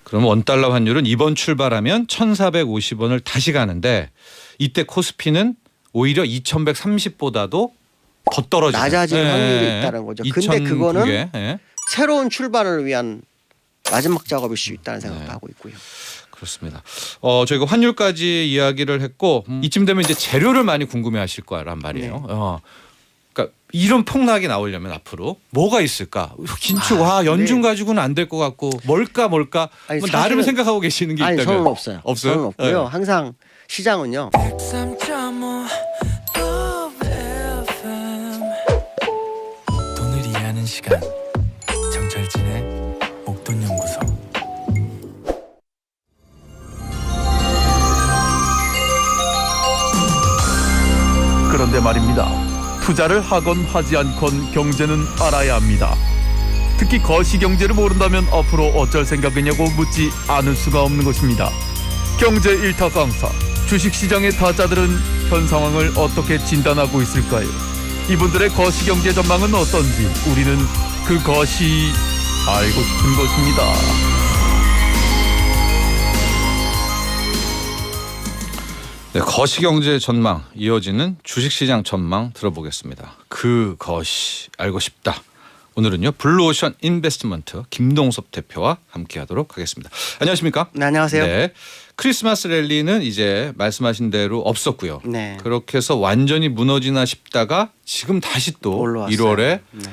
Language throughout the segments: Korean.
그럼 원달러 환율은 이번 출발하면 1,450원을 다시 가는데 이때 코스피는 오히려 2,130보다도 더 떨어지는 낮아질 확률이 있다는 거죠. 근데 그거는 예. 새로운 출발을 위한 마지막 작업일 수 있다는 생각도 하고 있고요. 그렇습니다. 저희가 환율까지 이야기를 했고 이쯤 되면 이제 재료를 많이 궁금해하실 거란 말이에요. 네. 그러니까 이런 폭락이 나오려면 앞으로 뭐가 있을까? 긴축 연중 가지고는 안 될 것 같고 뭘까? 아니, 뭐 나름 생각하고 계시는 게 아니, 있다면 저는 없어요. 없어요? 저는 없고요. 네. 항상 시장은요. 돈을 이해하는 시간 정철진의 목돈연구소. 그런데 말입니다. 투자를 하건 하지 않건 경제는 알아야 합니다. 특히 거시경제를 모른다면 앞으로 어쩔 생각이냐고 묻지 않을 수가 없는 것입니다. 경제 일타 강사, 주식시장의 타자들은 현 상황을 어떻게 진단하고 있을까요? 이분들의 거시경제 전망은 어떤지 우리는 그 것이 알고 싶은 것입니다. 네, 거시경제 전망 이어지는 주식시장 전망 들어보겠습니다. 그것이 알고 싶다. 오늘은요 블루오션 인베스트먼트 김동섭 대표와 함께하도록 하겠습니다. 안녕하십니까? 네, 안녕하세요. 네, 크리스마스 랠리는 이제 말씀하신 대로 없었고요. 네. 그렇게 해서 완전히 무너지나 싶다가 지금 다시 또 올라왔어요. 1월에 네.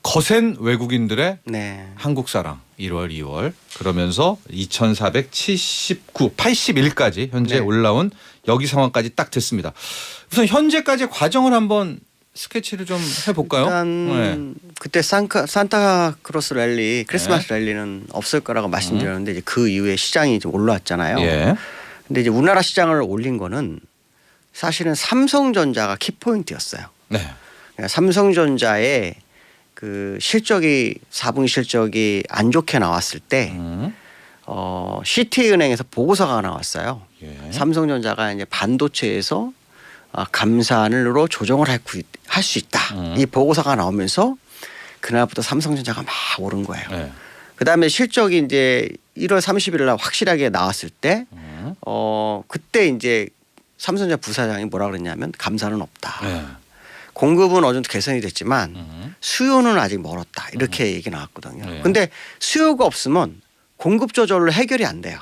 거센 외국인들의 네. 한국사랑 1월, 2월 그러면서 2,479, 81까지 현재 네. 올라온 여기 상황까지 딱 됐습니다. 우선 현재까지 과정을 한번 스케치를 좀 해볼까요? 일단 그때 산타크로스 랠리, 크리스마스 랠리는 없을 거라고 말씀드렸는데 이제 그 이후에 시장이 좀 올라왔잖아요. 예. 근데 이제 우리나라 시장을 올린 거는 사실은 삼성전자가 키포인트였어요. 네. 그러니까 삼성전자의 그 실적이 4분기 실적이 안 좋게 나왔을 때 시티은행에서 보고서가 나왔어요. 예. 삼성전자가 이제 반도체에서 감산으로 조정을 할 수 있다. 이 보고서가 나오면서 그날부터 삼성전자가 막 오른 거예요. 네. 그다음에 실적이 이제 1월 30일 날 확실하게 나왔을 때 그때 이제 삼성전자 부사장이 뭐라 그랬냐면 감산은 없다. 네. 공급은 어느 정도 개선이 됐지만 수요는 아직 멀었다. 이렇게 얘기 나왔거든요. 네. 근데 수요가 없으면 공급 조절로 해결이 안 돼요.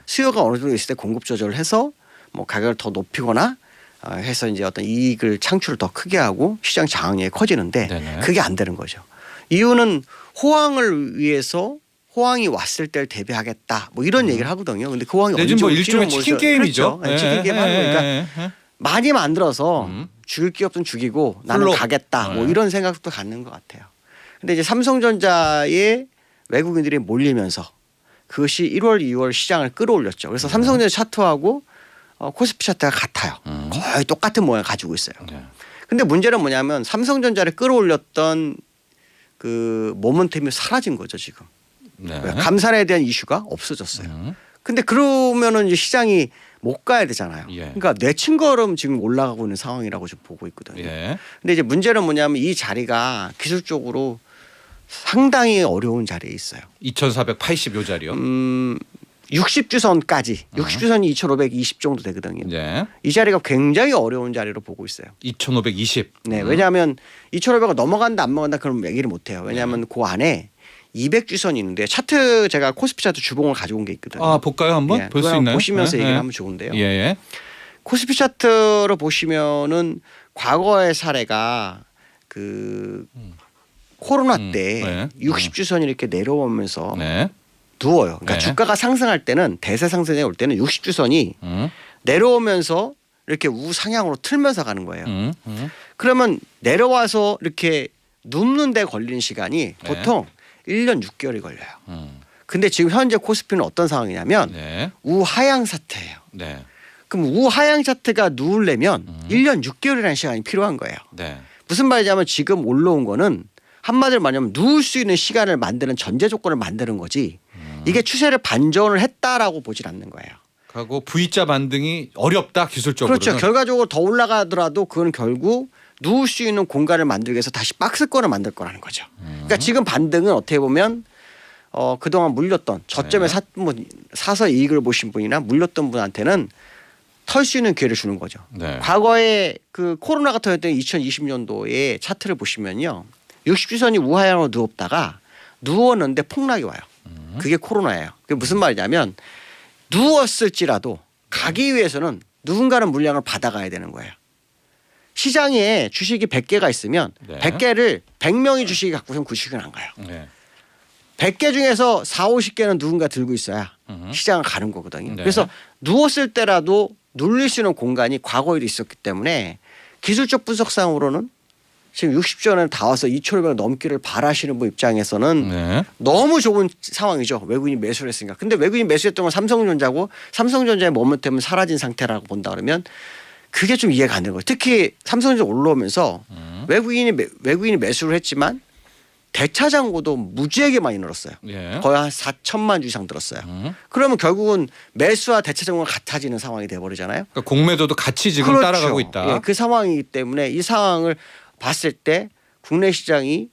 수요가 어느 정도 있을 때 공급 조절을 해서 뭐 가격을 더 높이거나 해서 이제 어떤 이익을 창출을 더 크게 하고 시장 장악력이 커지는데 네네. 그게 안 되는 거죠. 이유는 호황을 위해서 호황이 왔을 때를 대비하겠다. 뭐 이런 얘기를 하거든요. 근데 그 호황이 요즘 언제 뭐 올지는 일종의 치킨 게임이죠. 그렇죠. 네, 치킨 게임 하는 거니까 많이 만들어서 죽일 게 없으면 죽이고 나는 풀로. 가겠다. 뭐 이런 생각도 갖는 것 같아요. 근데 이제 삼성전자에 외국인들이 몰리면서 그것이 1월, 2월 시장을 끌어올렸죠. 그래서 삼성전자 차트하고 코스피 차트가 같아요. 거의 똑같은 모양을 가지고 있어요. 네. 근데 문제는 뭐냐면 삼성전자를 끌어올렸던 그 모멘텀이 사라진 거죠 지금. 네. 감산에 대한 이슈가 없어졌어요. 근데 그러면은 이제 시장이 못 가야 되잖아요. 예. 그러니까 내친걸음 지금 올라가고 있는 상황이라고 좀 보고 있거든요. 예. 근데 이제 문제는 뭐냐면 이 자리가 기술적으로 상당히 어려운 자리에 있어요. 2,480 요 자리요. 60주선까지 60주선이 2,520 정도 되거든요. 네. 이 자리가 굉장히 어려운 자리로 보고 있어요. 2,520. 네, 왜냐하면 2,500을 넘어간다 안 넘어간다 그럼 얘기를 못 해요. 왜냐하면 그 안에 200주선이 있는데 차트 제가 코스피 차트 주봉을 가지고 온 게 있거든요. 아 볼까요 한번? 예, 볼 수 그거 있나요? 보시면서 네, 얘기를 네. 하면 좋은데요. 예. 코스피 차트를 보시면은 과거의 사례가 그 코로나 때 네. 60주선이 이렇게 내려오면서 네. 누워요. 그러니까 네. 주가가 상승할 때는 대세 상승에 올 때는 60주선이 내려오면서 이렇게 우상향으로 틀면서 가는 거예요. 그러면 내려와서 이렇게 눕는 데 걸리는 시간이 보통 1년 6개월이 걸려요. 근데 지금 현재 코스피는 어떤 상황이냐면 네. 우하향 사태예요. 네. 그럼 우하향 차트가 누우려면 1년 6개월이라는 시간이 필요한 거예요. 네. 무슨 말이냐면 지금 올라온 거는 한마디로 말하면 누울 수 있는 시간을 만드는 전제 조건을 만드는 거지 이게 추세를 반전을 했다라고 보질 않는 거예요. 하고 V자 반등이 어렵다 기술적으로. 그렇죠. 결과적으로 더 올라가더라도 그건 결국 누울 수 있는 공간을 만들기 위해서 다시 박스권을 만들 거라는 거죠. 그러니까 지금 반등은 어떻게 보면 그동안 물렸던 저점에 네. 사서 이익을 보신 분이나 물렸던 분한테는 털 수 있는 기회를 주는 거죠. 네. 과거에 그 코로나가 터졌던 2020년도에 차트를 보시면요. 60주선이 우하향으로 누웠다가 누웠는데 폭락이 와요. 그게 코로나예요. 그게 무슨 말이냐면 누웠을지라도 가기 위해서는 누군가는 물량을 받아가야 되는 거예요. 시장에 주식이 100개가 있으면 네. 100개를 100명이 주식이 갖고 있으면 그 주식은 안 가요. 네. 100개 중에서 4, 50개는 누군가 들고 있어야 시장을 가는 거거든요. 네. 그래서 누웠을 때라도 눌릴 수 있는 공간이 과거에도 있었기 때문에 기술적 분석상으로는 지금 60전에 다 와서 2,500을 넘기를 바라시는 분 입장에서는 네. 너무 좋은 상황이죠. 외국인이 매수를 했으니까. 근데 외국인이 매수했던 건 삼성전자고 삼성전자의 모멘텀은 사라진 상태라고 본다 그러면 그게 좀 이해가 안 되는 거예요. 특히 삼성전자 올라오면서 외국인이 매수를 했지만 대차장고도 무지하게 많이 늘었어요. 예. 거의 한 4천만 주 이상 들었어요. 그러면 결국은 매수와 대차장고가 같아지는 상황이 돼버리잖아요. 그러니까 공매도도 같이 지금 그렇죠. 따라가고 있다. 예, 그 상황이기 때문에 이 상황을 봤을 때 국내 시장이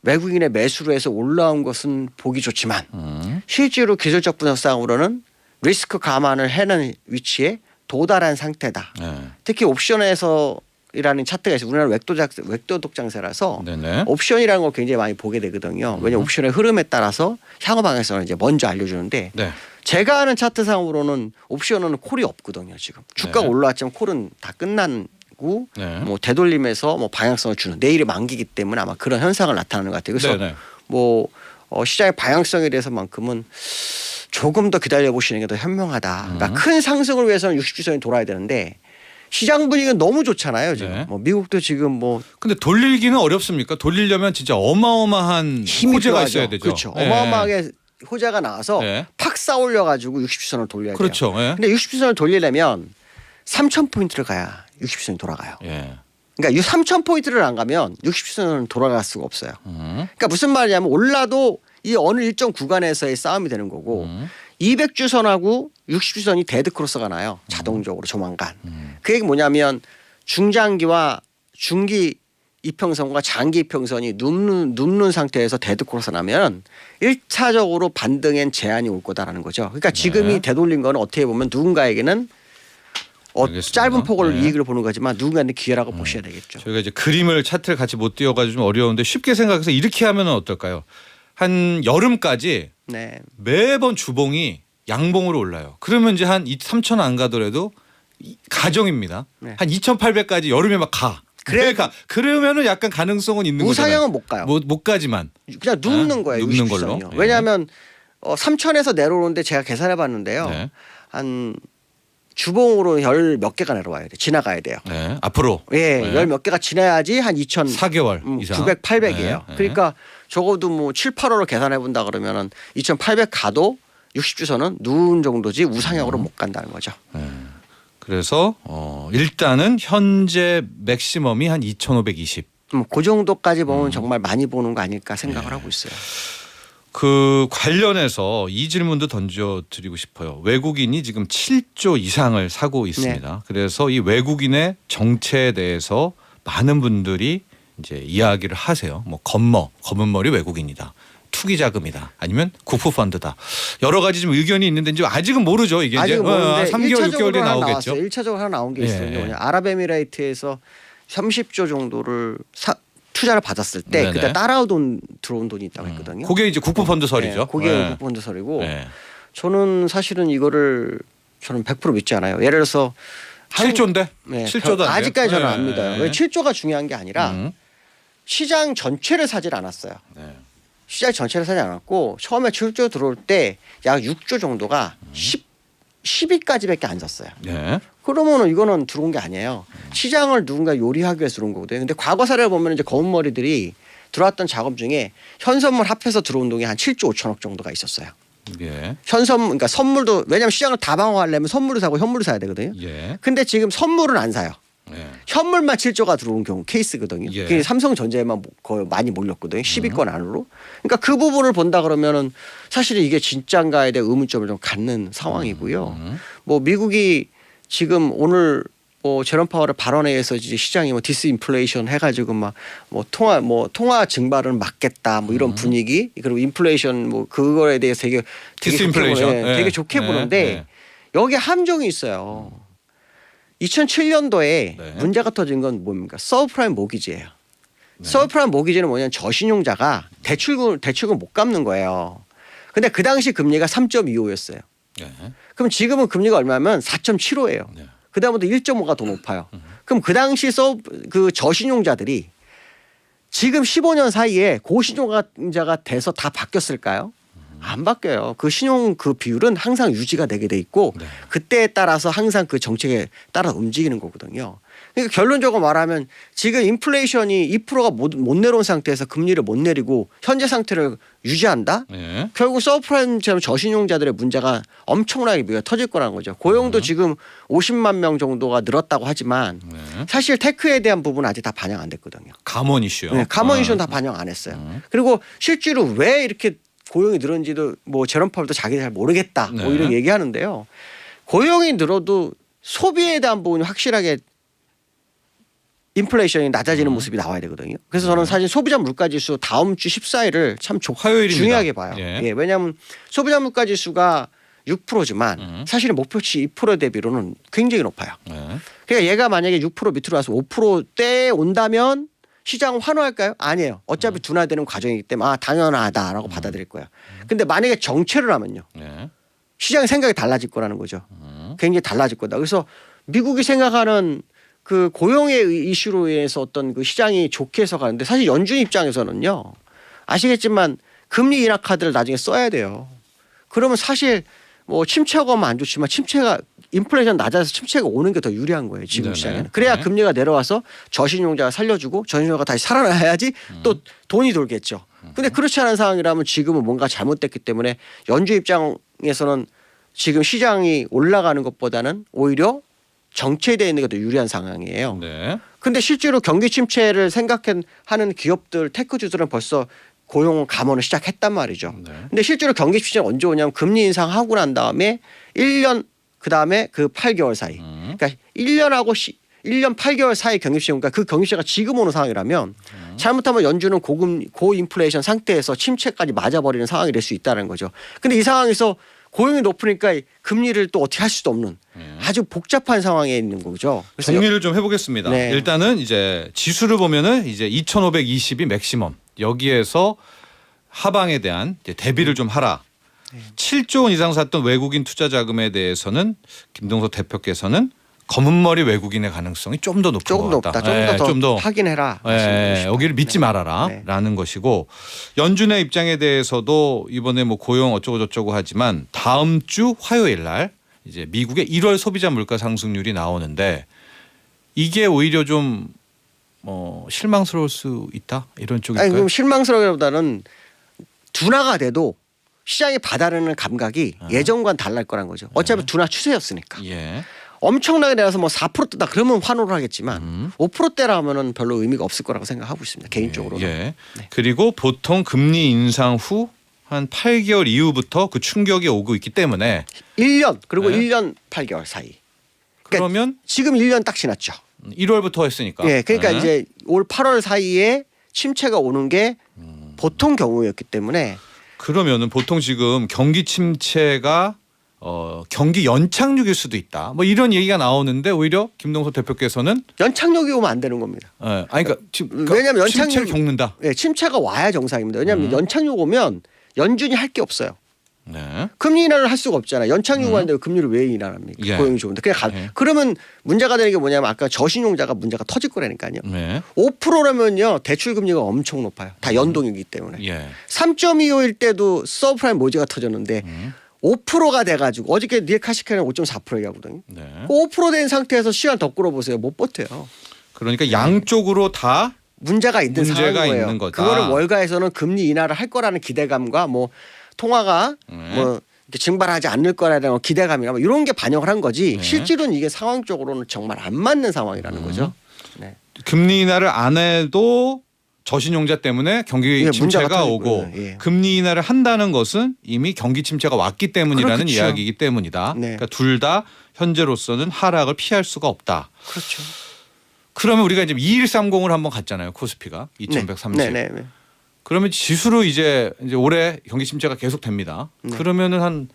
외국인의 매수로 해서 올라온 것은 보기 좋지만 실제로 기술적 분석상으로는 리스크 감안을 해는 위치에 도달한 상태다. 네. 특히 옵션에서 이라는 차트가 있어요. 우리나라 웹도독 장세라서 네네. 옵션이라는 걸 굉장히 많이 보게 되거든요. 왜냐하면 옵션의 흐름에 따라서 향후 방향성을 이제 먼저 알려주는데 네. 제가 아는 차트상으로는 옵션은 콜이 없거든요. 지금 주가가 네. 올라왔지만 콜은 다 끝나고 네. 뭐 되돌림에서 뭐 방향성을 주는 내일이 만기기 때문에 아마 그런 현상을 나타내는 것 같아요. 그래서 네네. 뭐 시장의 방향성에 대해서만큼은 조금 더 기다려 보시는 게 더 현명하다. 그러니까 큰 상승을 위해서는 60주선이 돌아야 되는데 시장 분위기는 너무 좋잖아요. 지금 네. 뭐 미국도 지금 뭐 근데 돌리기는 어렵습니까? 돌리려면 진짜 어마어마한 힘이 호재가 필요하죠. 있어야 되죠. 그렇죠. 네. 어마어마하게 호재가 나와서 네. 팍 쌓아올려 가지고 60주선을 돌려야 돼요. 그렇죠. 예. 근데 60주선을 돌리려면 3,000포인트를 가야 60주선이 돌아가요. 예. 그러니까 이 3,000포인트를 안 가면 60주선은 돌아갈 수가 없어요. 그러니까 무슨 말이냐면 올라도 이 어느 일정 구간에서의 싸움이 되는 거고 200주선하고 60주선이 데드 크로스가 나요. 자동적으로 조만간. 그 얘기 뭐냐면 중장기와 중기 이평선과 장기 이평선이 눕는 상태에서 데드 크로스 나면 1차적으로 반등엔 제한이 올 거다라는 거죠. 그러니까 지금이 네. 되돌린 거는 어떻게 보면 누군가에게는 알겠습니다. 짧은 폭으로 네. 이익을 보는 거지만 누군가한테 기회라고 보셔야 되겠죠. 저희가 이제 그림을 차트를 같이 못 띄워가지고 좀 어려운데 쉽게 생각해서 이렇게 하면 어떨까요? 한 여름까지 네. 매번 주봉이 양봉으로 올라요. 그러면 이제 한 3,000 안 가더라도 가정입니다. 네. 한 2,800까지 여름에 막 가. 그래야 그러면은 약간 가능성은 있는 거잖아요. 우상향은 못 가요. 못 가지만. 그냥 눕는 거예요. 눕는 60주선이요. 걸로. 예. 왜냐하면 3,000에서 내려오는데 제가 계산해 봤는데요. 네. 한 주봉으로 열 몇 개가 내려와야 돼. 지나가야 돼요. 네. 앞으로. 예, 네. 열 몇 개가 지나야지 한 2,000 4개월 이상. 900, 800이에요. 네. 그러니까 적어도 뭐 7, 8월로 계산해 본다 그러면은 2,800 가도 60주선은 누운 정도지 우상향으로 못 간다는 거죠. 그래서 일단은 현재 맥시멈이 한 2,520. 그 정도까지 보면 정말 많이 보는 거 아닐까 생각을 하고 있어요. 그 관련해서 이 질문도 던져드리고 싶어요. 외국인이 지금 7조 이상을 사고 있습니다. 네. 그래서 이 외국인의 정체에 대해서 많은 분들이 이제 이야기를 하세요. 뭐 검은 머리 외국인이다. 투기 자금이다. 아니면 국부 펀드다. 여러 가지 좀 의견이 있는데 이제 아직은 모르죠. 이게 아직은 이제 모르는데 3개월, 6개월 뒤에 나오겠죠. 1차적으로 하나 나온 게 예. 있어요. 뭐냐. 아랍에미레이트에서 30조 정도를 투자를 받았을 때 네네. 그때 들어온 돈이 있다고 했거든요. 그게 이제 국부 펀드 설이죠. 네, 그게 네. 국부 펀드 설이고 네. 저는 사실은 이거를 저는 100% 믿지 않아요. 예를 들어서 7조인데? 네, 7조도 안 아직까지 돼요? 저는 안 네. 믿어요. 왜 7조가 중요한 게 아니라 시장 전체를 사질 않았어요. 네. 시장 전체를 사지 않았고 처음에 7조 들어올 때 약 6조 정도가 10위까지밖에 안 샀어요. 네. 그러면은 이거는 들어온 게 아니에요. 시장을 누군가 요리하기 위해서 들어온 거거든요. 근데 과거 사례를 보면 이제 검은 머리들이 들어왔던 작업 중에 현선물 합해서 들어온 돈이 한 7조 5천억 정도가 있었어요. 예. 그러니까 선물도 왜냐하면 시장을 다 방어하려면 선물을 사고 현물을 사야 되거든요. 예. 근데 지금 선물은 안 사요. 예. 현물만 7조가 들어온 경우 케이스거든요. 예. 그게 삼성전자에만 거의 많이 몰렸거든요. 10위권 안으로. 그러니까 그 부분을 본다 그러면은 사실 이게 진짜인가에 대해 의문점을 좀 갖는 상황이고요. 뭐 미국이 지금 오늘 뭐 제롬 파월의 발언에 의해서 이제 시장이 뭐 디스인플레이션 해가지고 막 뭐 통화 증발은 막겠다 뭐 이런 분위기 그리고 인플레이션 뭐 그거에 대해서 되게 디스인플레이션 되게 좋게 보는데 여기에 함정이 있어요. 2007년도에 문제가 터진 건 뭡니까? 서브프라임 모기지예요. 서브프라임 모기지는 뭐냐면 저신용자가 대출금 못 갚는 거예요. 근데 그 당시 금리가 3.25였어요. 그럼 지금은 금리가 얼마면 4.75예요. 그다음부터 1.5가 더 높아요. 그럼 그 당시 그 저신용자들이 지금 15년 사이에 고신용자가 돼서 다 바뀌었을까요? 안 바뀌어요. 그 신용 그 비율은 항상 유지가 되게 돼 있고 그때에 따라서 항상 그 정책에 따라 움직이는 거거든요. 그러니까 결론적으로 말하면 지금 인플레이션이 2%가 못 내려온 상태에서 금리를 못 내리고 현재 상태를 유지한다? 결국 서브프라임처럼 저신용자들의 문제가 엄청나게 미가 터질 거라는 거죠. 고용도 지금 50만 명 정도가 늘었다고 하지만 사실 테크에 대한 부분은 아직 다 반영 안 됐거든요. 감원 이슈요. 네, 감원 이슈는 다 반영 안 했어요. 그리고 실제로 왜 이렇게 고용이 늘었는지도 뭐 제롬 파월도 자기 잘 모르겠다 뭐 이런 얘기하는데요. 고용이 늘어도 소비에 대한 부분이 확실하게 인플레이션이 낮아지는 모습이 나와야 되거든요. 그래서 저는 사실 소비자 물가지수 다음 주 14일을 참 화요일입니다. 중요하게 봐요. 예, 왜냐하면 소비자 물가지수가 6%지만 사실은 목표치 2% 대비로는 굉장히 높아요. 그러니까 얘가 만약에 6% 밑으로 와서 5%대에 온다면 시장은 환호할까요? 아니에요. 어차피 둔화되는 과정이기 때문에 당연하다라고 받아들일 거예요. 근데 만약에 정체를 하면요. 시장의 생각이 달라질 거라는 거죠. 굉장히 달라질 거다. 그래서 미국이 생각하는 그 고용의 이슈로 인해서 어떤 그 시장이 좋게 해서 가는데 사실 연준 입장에서는요. 아시겠지만 금리 인하 카드를 나중에 써야 돼요. 그러면 사실 뭐 침체가 오면 안 좋지만 침체가 인플레이션 낮아서 침체가 오는 게 더 유리한 거예요. 지금 시장에는. 그래야 금리가 내려와서 저신용자가 살려주고 저신용자가 다시 살아나야지 또 돈이 돌겠죠. 근데 그렇지 않은 상황이라면 지금은 뭔가 잘못됐기 때문에 연준 입장에서는 지금 시장이 올라가는 것보다는 오히려 정체되어 있는 게 더 유리한 상황이에요. 근데 실제로 경기 침체를 생각하는 기업들 테크주들은 벌써 고용 감원을 시작했단 말이죠. 근데 실제로 경기 침체는 언제 오냐면 금리 인상하고 난 다음에 1년 그다음에 그 8개월 사이. 그러니까 1년하고 1년 8개월 사이 경기 침체 그러니까 그 경기 침체가 지금 오는 상황이라면 잘못하면 연준은 고인플레이션 상태에서 침체까지 맞아버리는 상황이 될 수 있다는 거죠. 근데 이 상황에서 고용이 높으니까 금리를 또 어떻게 할 수도 없는 아주 복잡한 상황에 있는 거죠. 정리를 좀 해보겠습니다. 네. 일단은 이제 지수를 보면은 이제 2,520이 맥시멈 여기에서 하방에 대한 이제 대비를 좀 하라. 7조 원 이상 샀던 외국인 투자 자금에 대해서는 김동석 대표께서는 검은 머리 외국인의 가능성이 좀 더 높은 조금 것 같다. 높다. 좀 더 확인해라. 여기를 믿지 말아라라는 것이고 연준의 입장에 대해서도 이번에 뭐 고용 어쩌고 저쩌고 하지만 다음 주 화요일 날 이제 미국의 1월 소비자 물가 상승률이 나오는데 이게 오히려 좀 실망스러울 수 있다 이런 쪽일까요? 아니 그럼 실망스러기보다는 둔화가 돼도 시장이 받아들이는 감각이 예전과는 달랄 거란 거죠. 어차피 둔화 추세였으니까. 엄청나게 내려서 뭐 4%대다 그러면 환호를 하겠지만 5%대라면은 별로 의미가 없을 거라고 생각하고 있습니다. 개인적으로는. 네. 그리고 보통 금리 인상 후 한 8개월 이후부터 그 충격이 오고 있기 때문에 1년 그리고 1년 8개월 사이. 그러니까 그러면 지금 1년 딱 지났죠. 1월부터 했으니까. 예, 그러니까 이제 올 8월 사이에 침체가 오는 게 보통 경우였기 때문에 그러면은 보통 지금 경기 침체가 경기 연착륙일 수도 있다. 뭐 이런 얘기가 나오는데 오히려 김동석 대표께서는 연착륙이 오면 안 되는 겁니다. 그러니까 왜냐하면 침체를 겪는다. 예, 침체가 와야 정상입니다. 왜냐하면 연착륙 오면 연준이 할 게 없어요. 금리 인하를 할 수가 없잖아요. 연착륙 하는데 금리를 왜 인하합니까? 고용이 좋은데. 그러면 문제가 되는 게 뭐냐면 아까 저신용자가 문제가 터질 거라니까요. 5%라면요 대출 금리가 엄청 높아요. 다 연동이기 때문에. 3.25일 때도 서브프라임 모지가 터졌는데 5%가 돼가지고 어저께 닐 카시카는 5.4% 얘기하거든요. 5%된 상태에서 시간 더 끌어보세요. 못 버텨요. 그러니까 양쪽으로 다 문제가 있는 상황이에요. 있는 거다. 그거를 월가에서는 금리 인하를 할 거라는 기대감과 뭐 통화가 뭐 이렇게 증발하지 않을 거라는 기대감이나 뭐 이런 게 반영을 한 거지. 실제로는 이게 상황적으로는 정말 안 맞는 상황이라는 거죠. 금리 인하를 안 해도 저신용자 때문에 경기 예, 문제가 침체가 터지고, 오고 예. 금리 인하를 한다는 것은 이미 경기 침체가 왔기 때문이라는 그렇겠죠. 이야기이기 때문이다. 네. 그러니까 둘 다 현재로서는 하락을 피할 수가 없다. 그렇죠. 그러면 우리가 이제 2130을 한번 갔잖아요. 코스피가 2130. 네, 네, 네. 그러면 지수로 이제 올해 경기 침체가 계속 됩니다. 네. 그러면은 한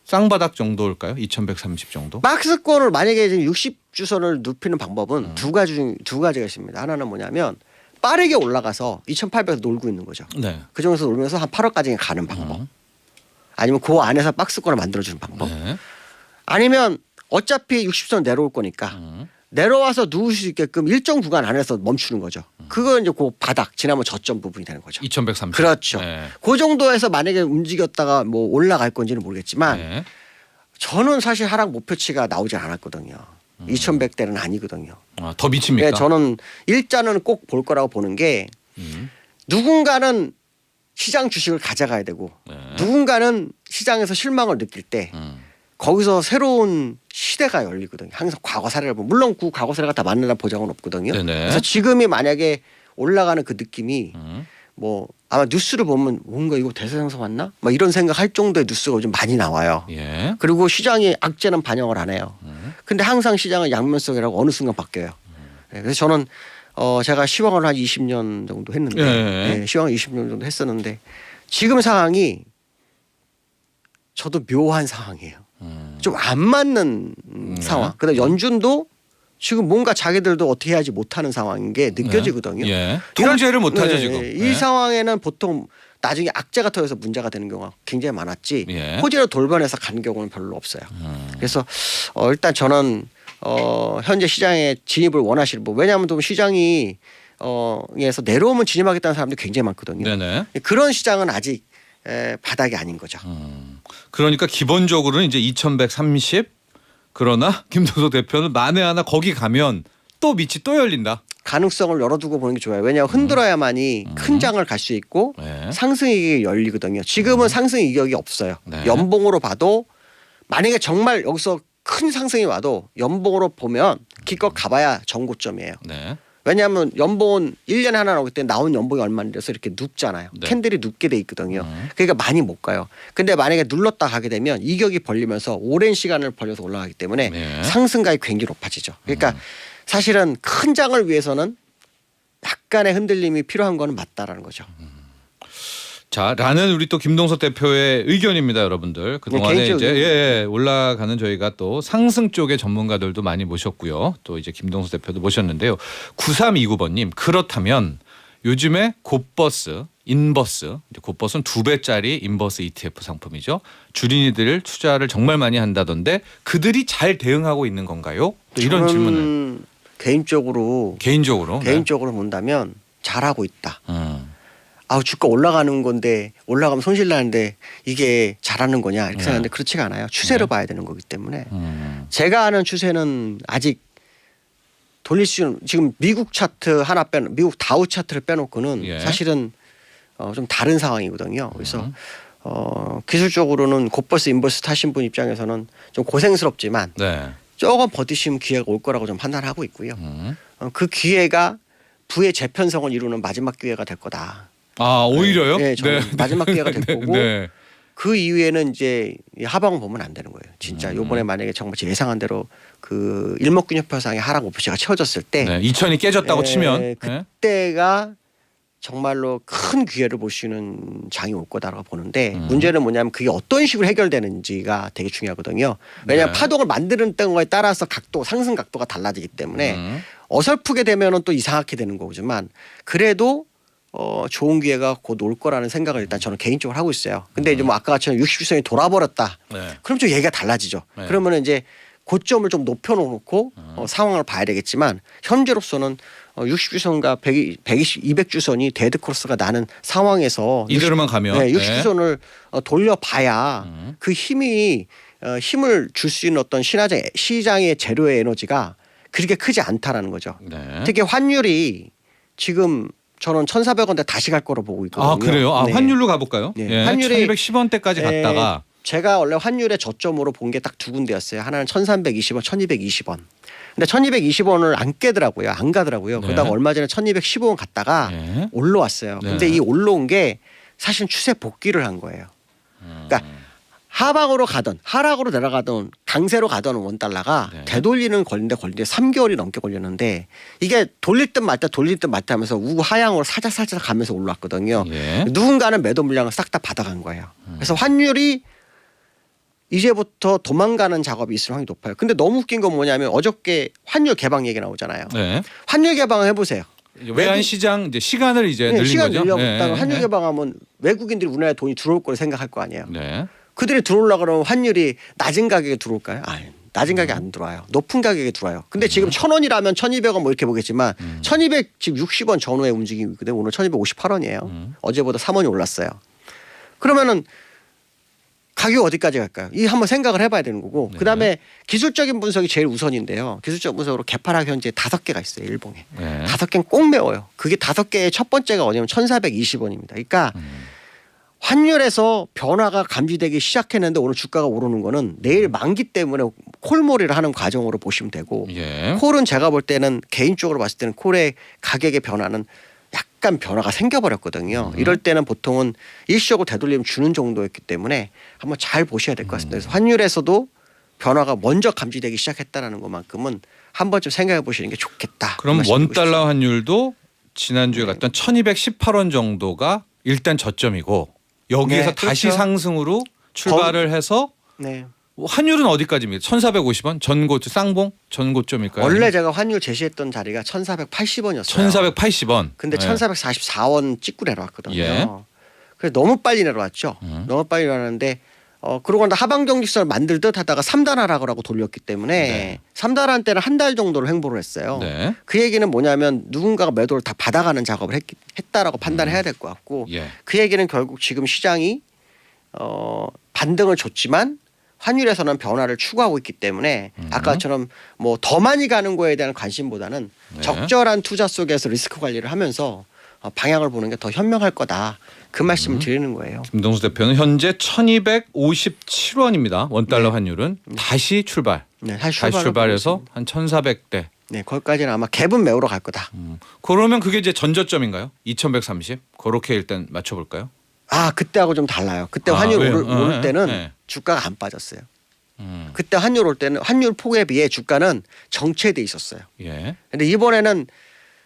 쌍바닥 정도일까요? 2130 정도? 박스권을 만약에 지금 60주선을 눕히는 방법은 두 가지가 있습니다. 하나는 뭐냐면 빠르게 올라가서 2,800에서 놀고 있는 거죠. 네. 그 정도에서 놀면서 한 8월까지 가는 방법. 아니면 그 안에서 박스권을 만들어주는 방법. 네. 아니면 어차피 60선 내려올 거니까 내려와서 누울 수 있게끔 일정 구간 안에서 멈추는 거죠. 그거 이제 그 바닥 지나면 저점 부분이 되는 거죠. 2130. 그렇죠. 네. 그 정도에서 만약에 움직였다가 뭐 올라갈 건지는 모르겠지만 네. 저는 사실 하락 목표치가 나오지 않았거든요. 2100대는 아니거든요. 아, 더 미칩니까? 네, 저는 일자는 꼭 볼 거라고 보는 게 누군가는 시장 주식을 가져가야 되고 네. 누군가는 시장에서 실망을 느낄 때 거기서 새로운 시대가 열리거든요. 항상 과거 사례를 보면 물론 그 과거 사례가 다 맞는다는 보장은 없거든요. 네네. 그래서 지금이 만약에 올라가는 그 느낌이 뭐 아마 뉴스를 보면 뭔가 이거 대세상승 왔나? 막 이런 생각할 정도의 뉴스가 좀 많이 나와요. 예. 그리고 시장이 악재는 반영을 안 해요. 근데 항상 시장은 양면성이라고 어느 순간 바뀌어요. 네, 그래서 저는 제가 시황을 한 20년 정도 했는데 예. 네, 시황을 20년 정도 했었는데 지금 상황이 저도 묘한 상황이에요. 좀 안 맞는 상황. 근데 연준도 지금 뭔가 자기들도 어떻게 해야지 못하는 상황인 게 느껴지거든요. 예. 통제를 못하죠 네, 지금. 이 상황에는 보통 나중에 악재가 터져서 문제가 되는 경우가 굉장히 많았지 예. 호재로 돌변해서 가는 경우는 별로 없어요. 그래서 일단 저는 현재 시장에 진입을 원하시는 분 왜냐하면 또 시장이 에서 내려오면 진입하겠다는 사람들이 굉장히 많거든요. 네네. 그런 시장은 아직 바닥이 아닌 거죠. 그러니까 기본적으로는 이제 2130 그러나 김동석 대표는 만에 하나 거기 가면 또 밑이 또 열린다. 가능성을 열어두고 보는 게 좋아요. 왜냐하면 흔들어야만이 큰 장을 갈 수 있고 네. 상승 이격이 열리거든요. 지금은 상승 이격이 없어요. 네. 연봉으로 봐도 만약에 정말 여기서 큰 상승이 와도 연봉으로 보면 기껏 가봐야 정고점이에요. 네. 왜냐하면 연봉은 1년에 하나 나오기 때문에 나온 연봉이 얼마인데서 이렇게 눕잖아요. 네. 캔들이 눕게 돼 있거든요. 그러니까 많이 못 가요. 근데 만약에 눌렀다 가게 되면 이격이 벌리면서 오랜 시간을 벌려서 올라가기 때문에 네. 상승가액이 굉장히 높아지죠. 그러니까 사실은 큰 장을 위해서는 약간의 흔들림이 필요한 거는 맞다라는 거죠. 자, 라는 우리 또 김동석 대표의 의견입니다, 여러분들. 그동안에 개인적 이제 의견. 올라가는 저희가 또 상승 쪽의 전문가들도 많이 모셨고요. 또 이제 김동석 대표도 모셨는데요. 9329번님, 그렇다면 요즘에 곧버스, 인버스, 이제 곧버스는 2배짜리 인버스 ETF 상품이죠. 주린이들 투자를 정말 많이 한다던데 그들이 잘 대응하고 있는 건가요? 또 이런 저는 질문을 개인적으로 개인적으로 본다면 잘하고 있다. 네. 주가 올라가는 건데 올라가면 손실 나는데 이게 잘하는 거냐 이렇게 생각하는데 그렇지가 않아요. 추세를 봐야 되는 거기 때문에 제가 아는 추세는 아직 돌릴 수 지금 미국 차트 하나 미국 다우 차트를 빼놓고는 예. 사실은 좀 다른 상황이거든요. 그래서 기술적으로는 곧버스 인버스 타신 분 입장에서는 좀 고생스럽지만 네. 조금 버티시면 기회가 올 거라고 좀 판단하고 있고요. 그 기회가 부의 재편성을 이루는 마지막 기회가 될 거다. 아, 오히려요? 네, 저는 마지막 기회가 될 거고 네. 그 이후에는 이제 하방을 보면 안 되는 거예요. 진짜 요번에 만약에 정말 예상한 대로 그 일목균형표상의 하락 목표치가 채워졌을 때 네. 2000이 깨졌다고 치면 네. 그때가 정말로 큰 기회를 볼 수 있는 장이 올 거다라고 보는데 문제는 뭐냐면 그게 어떤 식으로 해결되는지가 되게 중요하거든요. 왜냐하면 네. 파동을 만드는 거에 따라서 상승 각도가 달라지기 때문에 어설프게 되면은 또 이상하게 되는 거지만 그래도 좋은 기회가 곧 올 거라는 생각을 일단 저는 개인적으로 하고 있어요. 근데 이제 뭐 아까처럼 60주선이 돌아버렸다. 네. 그럼 좀 얘기가 달라지죠. 네. 그러면 이제 고점을 좀 높여놓고 상황을 봐야 되겠지만 현재로서는 60주선과 200주선이 데드 코러스가 나는 상황에서 이대로만 가면 60주선을 돌려봐야 그 힘을 줄 수 있는 어떤 시장의 재료의 에너지가 그렇게 크지 않다라는 거죠. 네. 특히 환율이 지금 저는 1,400원대 다시 갈 거로 보고 있거든요. 아, 그래요? 아, 네. 환율로 가볼까요? 네. 예, 환율이 1210원대까지 갔다가 제가 원래 환율의 저점으로 본 게 딱 두 군데였어요. 하나는 1,320원, 1,220원. 근데 1220원을 안 깨더라고요. 안 가더라고요. 네. 그러다가 얼마 전에 1215원 갔다가 네. 올라왔어요. 네. 근데 이 올라온 게 사실 추세 복귀를 한 거예요. 그러니까 하방으로 가던 하락으로 내려가던 강세로 가던 원달러가 네. 되돌리는 걸리는데 3개월이 넘게 걸렸는데 이게 돌릴 듯 말다 하면서 우하향으로 살짝 가면서 올라왔거든요. 예. 누군가는 매도 물량을 싹 다 받아간 거예요. 그래서 환율이 이제부터 도망가는 작업이 있을 확률이 높아요. 근데 너무 웃긴 건 뭐냐면 어저께 환율 개방 얘기 나오잖아요. 네. 환율 개방을 해보세요. 외환 시장 이제 시간을 이제 늘린 시간 거죠. 늘려고 환율 개방하면 외국인들이 우리나라에 돈이 들어올 거를 생각할 거 아니에요. 네. 그들이 들어오려고 그러면 환율이 낮은 가격에 들어올까요? 아니, 낮은 가격에 안 들어와요. 높은 가격에 들어와요. 근데 지금 1,000원이라면 1,200원 뭐 이렇게 보겠지만 1,200 지금 60원 전후의 움직임이거든요. 오늘 1,258원이에요. 어제보다 3원이 올랐어요. 그러면은 가격 어디까지 갈까요? 이 한번 생각을 해봐야 되는 거고 네. 그다음에 기술적인 분석이 제일 우선인데요. 기술적 분석으로 개파락 현재 5개가 있어요. 일봉에. 네. 5개는 꼭 메워요. 그게 5개의 첫 번째가 뭐냐면 1,420원입니다. 그러니까 환율에서 변화가 감지되기 시작했는데 오늘 주가가 오르는 거는 내일 만기 때문에 콜몰이를 하는 과정으로 보시면 되고 예. 콜은 제가 볼 때는 개인적으로 봤을 때는 콜의 가격의 변화는 약간 변화가 생겨버렸거든요. 이럴 때는 보통은 일시적으로 되돌림 주는 정도였기 때문에 한번 잘 보셔야 될 것 같습니다. 그래서 환율에서도 변화가 먼저 감지되기 시작했다는 것만큼은 한 번쯤 생각해 보시는 게 좋겠다. 그럼 그 말씀드리고 원달러 싶습니다. 환율도 지난주에 네. 갔던 1,218원 정도가 일단 저점이고 여기에서 네, 다시 그렇죠. 상승으로 출발을 해서 네. 환율은 어디까지입니까? 1,450원 전고 쌍봉 전고점일까요? 원래 제가 환율 제시했던 자리가 1,480원이었어요. 1,480원. 근데 1,444원 찍고 내려왔거든요. 예. 그래서 너무 빨리 내려왔죠. 너무 빨리 내려왔는데 그러고 나 하방 경직선을 만들 듯 하다가 3단 하락을 돌렸기 때문에 네. 3단한 때는 한 달 정도로 횡보를 했어요. 네. 그 얘기는 뭐냐면 누군가가 매도를 다 받아가는 작업을 했다라고 판단해야 될 것 같고 예. 그 얘기는 결국 지금 시장이 반등을 줬지만 환율에서는 변화를 추구하고 있기 때문에 아까처럼 뭐 더 많이 가는 거에 대한 관심보다는 네. 적절한 투자 속에서 리스크 관리를 하면서 방향을 보는 게 더 현명할 거다. 그 말씀을 드리는 거예요. 김동수 대표는 현재 1,257원입니다. 원달러 환율은 다시 출발. 네, 다시 출발해서 한 1,400대. 네, 거기까지는 아마 갭은 메우러 갈 거다. 그러면 그게 이제 전저점인가요? 2,130? 그렇게 일단 맞춰볼까요? 아, 그때하고 좀 달라요. 그때 아, 환율 왜요? 오를 때는 네. 주가가 안 빠졌어요. 음. 그때 환율 올 때는 환율 폭에 비해 주가는 정체돼 있었어요. 예. 근데 이번에는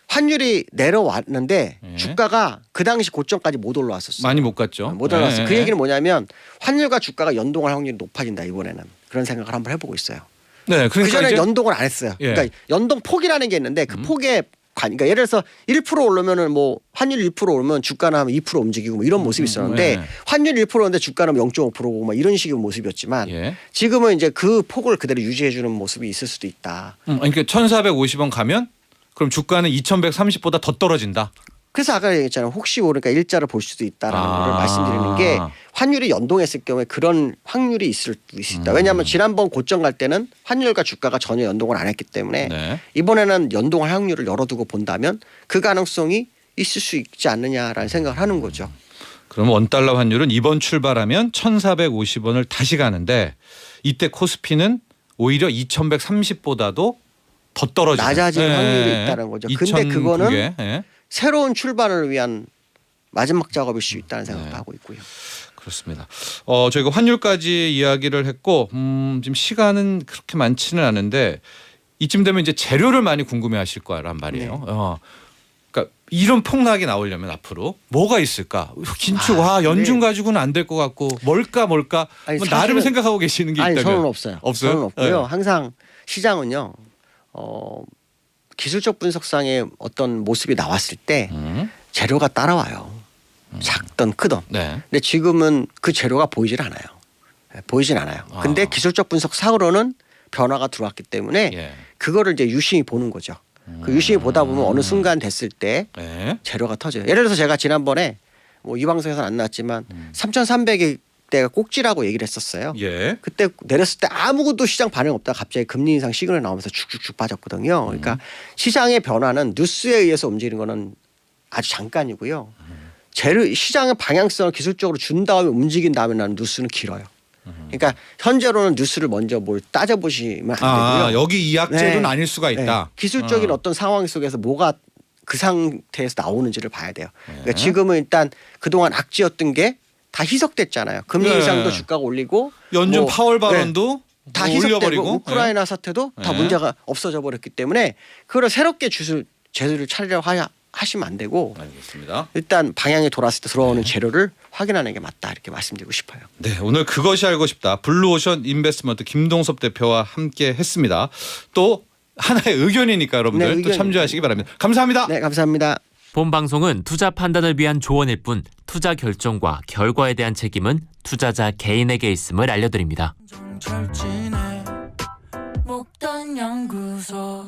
환율이 내려왔는데 예. 주가가 그 당시 고점까지 못 올라왔었어요. 많이 못 갔죠. 못 올라왔어요. 예. 그 얘기는 뭐냐면 환율과 주가가 연동할 확률이 높아진다 이번에는. 그런 생각을 한번 해보고 있어요. 네, 그러니까 그전에 이제 연동을 안 했어요. 예. 그러니까 연동 폭이라는 게 있는데 그 폭에 그러니까 예를 들어서 1% 오르면은 뭐 환율 1% 오르면 주가는 한 2% 움직이고 뭐 이런 모습이 있었는데 네. 환율 1%인데 주가는 0.5%고 막 이런 식의 모습이었지만 예. 지금은 이제 그 폭을 그대로 유지해 주는 모습이 있을 수도 있다. 그러니까 1,450원 가면 그럼 주가는 2,130보다 더 떨어진다. 그래서 아까 얘기했잖아요. 혹시 모르니까 일자를 볼 수도 있다라는 걸 말씀드리는 게 환율이 연동했을 경우에 그런 확률이 있을 수 있다. 왜냐하면 지난번 고점 갈 때는 환율과 주가가 전혀 연동을 안 했기 때문에 네. 이번에는 연동할 확률을 열어두고 본다면 그 가능성이 있을 수 있지 않느냐라는 생각을 하는 거죠. 그럼 원달러 환율은 이번 출발하면 1,450원을 다시 가는데 이때 코스피는 오히려 2,130보다도 더 떨어지는 낮아질 확률이 있다는 거죠. 근데 그거는 예. 새로운 출발을 위한 마지막 작업일 수 있다는 생각도 하고 있고요. 그렇습니다. 저희가 환율까지 이야기를 했고 지금 시간은 그렇게 많지는 않은데 이쯤 되면 이제 재료를 많이 궁금해하실 거란 말이에요. 네. 그러니까 이런 폭락이 나오려면 앞으로 뭐가 있을까? 긴축 연중 가지고는 안 될 것 같고 뭘까 아니, 뭐 나름 사실은- 생각하고 계시는 게 아니 있다면 저는 없어요. 없어요? 저는 없고요. 네. 항상 시장은요. 기술적 분석상의 어떤 모습이 나왔을 때 재료가 따라와요. 작든 크든. 네. 근데 지금은 그 재료가 보이질 않아요. 보이진 않아요. 근데 기술적 분석 상으로는 변화가 들어왔기 때문에 예. 그거를 이제 유심히 보는 거죠. 그 유심히 보다 보면 어느 순간 됐을 때 네. 재료가 터져요. 예를 들어서 제가 지난번에 뭐 이 방송에서는 안 나왔지만 3,300이 때가 꼭지라고 얘기를 했었어요. 예. 그때 내렸을 때 아무것도 시장 반응 없다가 갑자기 금리 인상 시그널 나오면서 쭉쭉쭉 빠졌거든요. 그러니까 시장의 변화는 뉴스에 의해서 움직이는 거는 아주 잠깐이고요. 재료 시장의 방향성을 기술적으로 준 다음에 움직인 다음에 나는 뉴스는 길어요. 그러니까 현재로는 뉴스를 먼저 뭘 따져보시면 안 되고요. 여기 이 악재로는 네. 아닐 수가 있다. 기술적인 어떤 상황 속에서 뭐가 그 상태에서 나오는지를 봐야 돼요. 네. 그러니까 지금은 일단 그동안 악재였던 게 다 희석됐잖아요. 금리 네. 인상도 주가가 올리고 연준 뭐, 파월 발언도 다 뭐 희석되고 올려버리고 우크라이나 사태도 다 네. 문제가 없어져 버렸기 때문에 그걸 새롭게 제도를 차리려고 하시면 안 되고 알겠습니다. 일단 방향이 돌았을 때 들어오는 네. 재료를 확인하는 게 맞다 이렇게 말씀드리고 싶어요. 네, 오늘 그것이 알고 싶다. 블루오션 인베스트먼트 김동섭 대표와 함께 했습니다. 또 하나의 의견이니까 여러분들 네, 또 의견이니까. 참조하시기 바랍니다. 감사합니다. 네, 감사합니다. 본 방송은 투자 판단을 위한 조언일 뿐 투자 결정과 결과에 대한 책임은 투자자 개인에게 있음을 알려드립니다. 정철진의 목돈 연구소